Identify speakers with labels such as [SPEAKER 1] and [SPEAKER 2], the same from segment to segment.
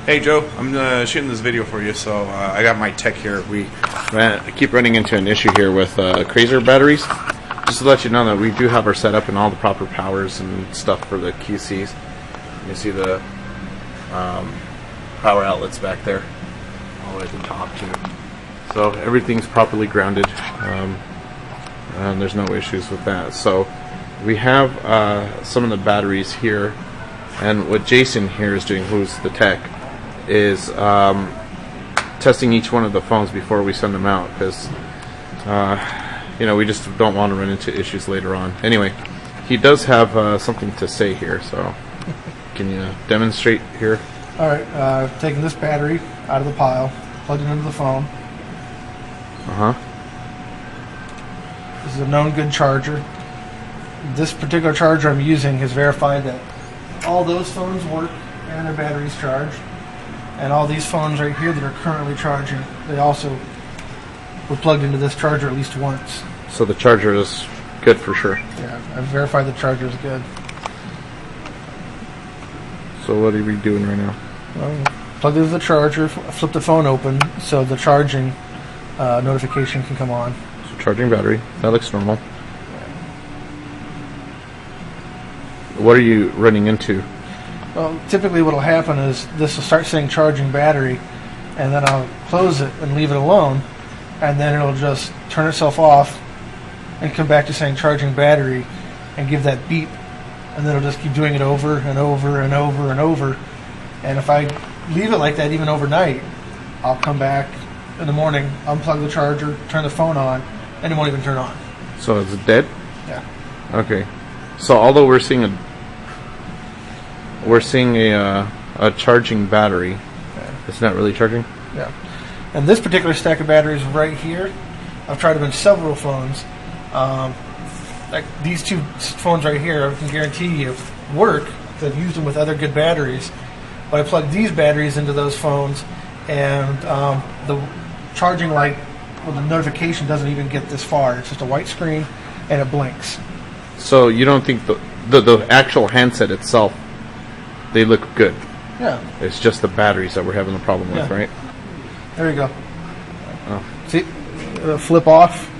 [SPEAKER 1] Hey Joe, I'm shooting this video for you, so I got my tech here. I keep running into an issue here with Crazer batteries. Just to let you know that we do have our setup and all the proper powers and stuff for the QCs. You see the power outlets back there, all the way at the top too. So everything's properly grounded, and there's no issues with that. So we have some of the batteries here, and what Jason here is doing, who's the tech, is testing each one of the phones before we send them out, because we just don't want to run into issues later on. Anyway, he does have something to say here, so can you demonstrate here?
[SPEAKER 2] Alright, taking this battery out of the pile, plugged it into the phone. This is a known good charger. This particular charger I'm using has verified that all those phones work and their batteries charge. And all these phones right here that are currently charging, they also were plugged into this charger at least once.
[SPEAKER 1] So the charger is good for sure.
[SPEAKER 2] Yeah, I've verified the charger is good.
[SPEAKER 1] So what are we doing right now?
[SPEAKER 2] Well, plug into the charger, flip the phone open so the charging notification can come on.
[SPEAKER 1] So charging battery, that looks normal. What are you running into?
[SPEAKER 2] Well, typically what will happen is this will start saying charging battery, and then I'll close it and leave it alone, and then it'll just turn itself off and come back to saying charging battery and give that beep, and then it'll just keep doing it over and over and over and over. And if I leave it like that even overnight, I'll come back in the morning, unplug the charger, turn the phone on, and it won't even turn on.
[SPEAKER 1] So it's dead?
[SPEAKER 2] Yeah.
[SPEAKER 1] Okay. So although we're seeing a charging battery,
[SPEAKER 2] Okay.
[SPEAKER 1] It's not really charging?
[SPEAKER 2] Yeah. And this particular stack of batteries right here, I've tried them in several phones. Like these two phones right here, I can guarantee you work. I've used them with other good batteries. But I plug these batteries into those phones, and the charging light, the notification doesn't even get this far. It's just a white screen, and it blinks.
[SPEAKER 1] So you don't think the actual handset itself, they look good?
[SPEAKER 2] Yeah.
[SPEAKER 1] It's just the batteries that we're having the problem with,
[SPEAKER 2] Yeah.
[SPEAKER 1] right?
[SPEAKER 2] There you go.
[SPEAKER 1] Oh.
[SPEAKER 2] See? It'll flip off.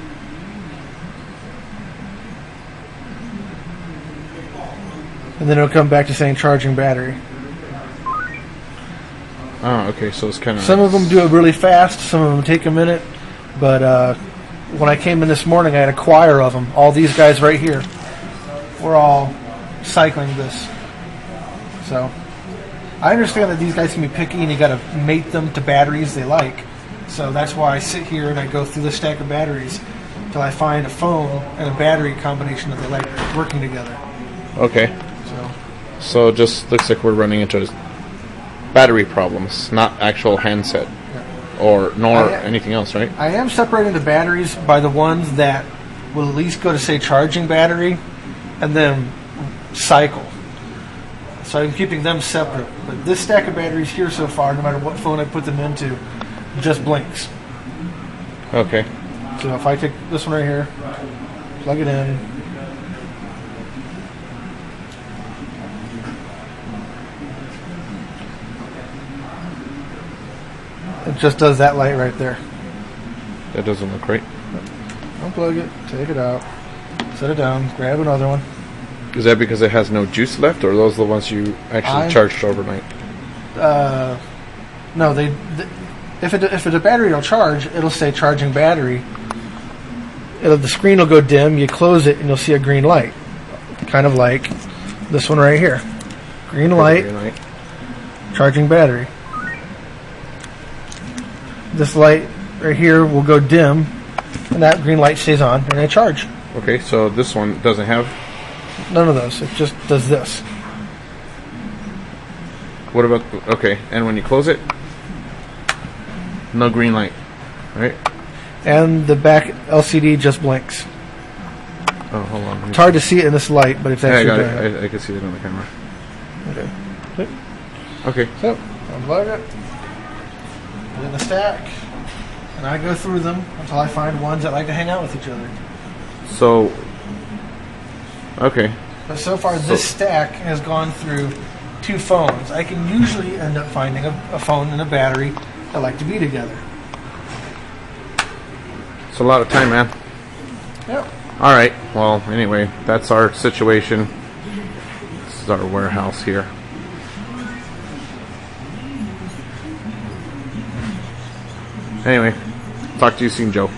[SPEAKER 2] And then it'll come back to saying charging battery.
[SPEAKER 1] Oh, okay, so it's kind of...
[SPEAKER 2] Some of them do it really fast, some of them take a minute, but when I came in this morning, I had a choir of them. All these guys right here were all cycling this. So I understand that these guys can be picky and you got to mate them to batteries they like. So that's why I sit here and I go through the stack of batteries until I find a phone and a battery combination that they like working together.
[SPEAKER 1] Okay. So it just looks like we're running into battery problems, not actual handset nor anything else, right?
[SPEAKER 2] I am separating the batteries by the ones that will at least go to say charging battery and then cycle. So I'm keeping them separate. But this stack of batteries here so far, no matter what phone I put them into, just blinks.
[SPEAKER 1] Okay.
[SPEAKER 2] So if I take this one right here, plug it in, it just does that light right there.
[SPEAKER 1] That doesn't look right.
[SPEAKER 2] Unplug it, take it out, set it down, grab another one.
[SPEAKER 1] Is that because it has no juice left, or are those the ones you actually charged overnight?
[SPEAKER 2] No, if it's a battery, it'll charge. It'll say charging battery. The screen will go dim. You close it, and you'll see a green light, kind of like this one right here. Green light, charging battery. This light right here will go dim, and that green light stays on, and I charge.
[SPEAKER 1] Okay, so this one doesn't have...
[SPEAKER 2] None of those. It just does this.
[SPEAKER 1] What about... Okay, and when you close it, no green light, right?
[SPEAKER 2] And the back LCD just blinks.
[SPEAKER 1] Oh, hold on.
[SPEAKER 2] It's hard to see it in this light, but it's actually...
[SPEAKER 1] I got it. I can see it on the camera.
[SPEAKER 2] Okay.
[SPEAKER 1] Okay.
[SPEAKER 2] So, unplug it. Put it in the stack. And I go through them until I find ones that like to hang out with each other.
[SPEAKER 1] So... Okay.
[SPEAKER 2] But so far, this stack has gone through two phones, I can usually end up finding a phone and a battery that like to be together.
[SPEAKER 1] It's a lot of time, man.
[SPEAKER 2] Yep.
[SPEAKER 1] All right. Well, anyway, that's our situation. This is our warehouse here. Anyway, talk to you soon, Joe.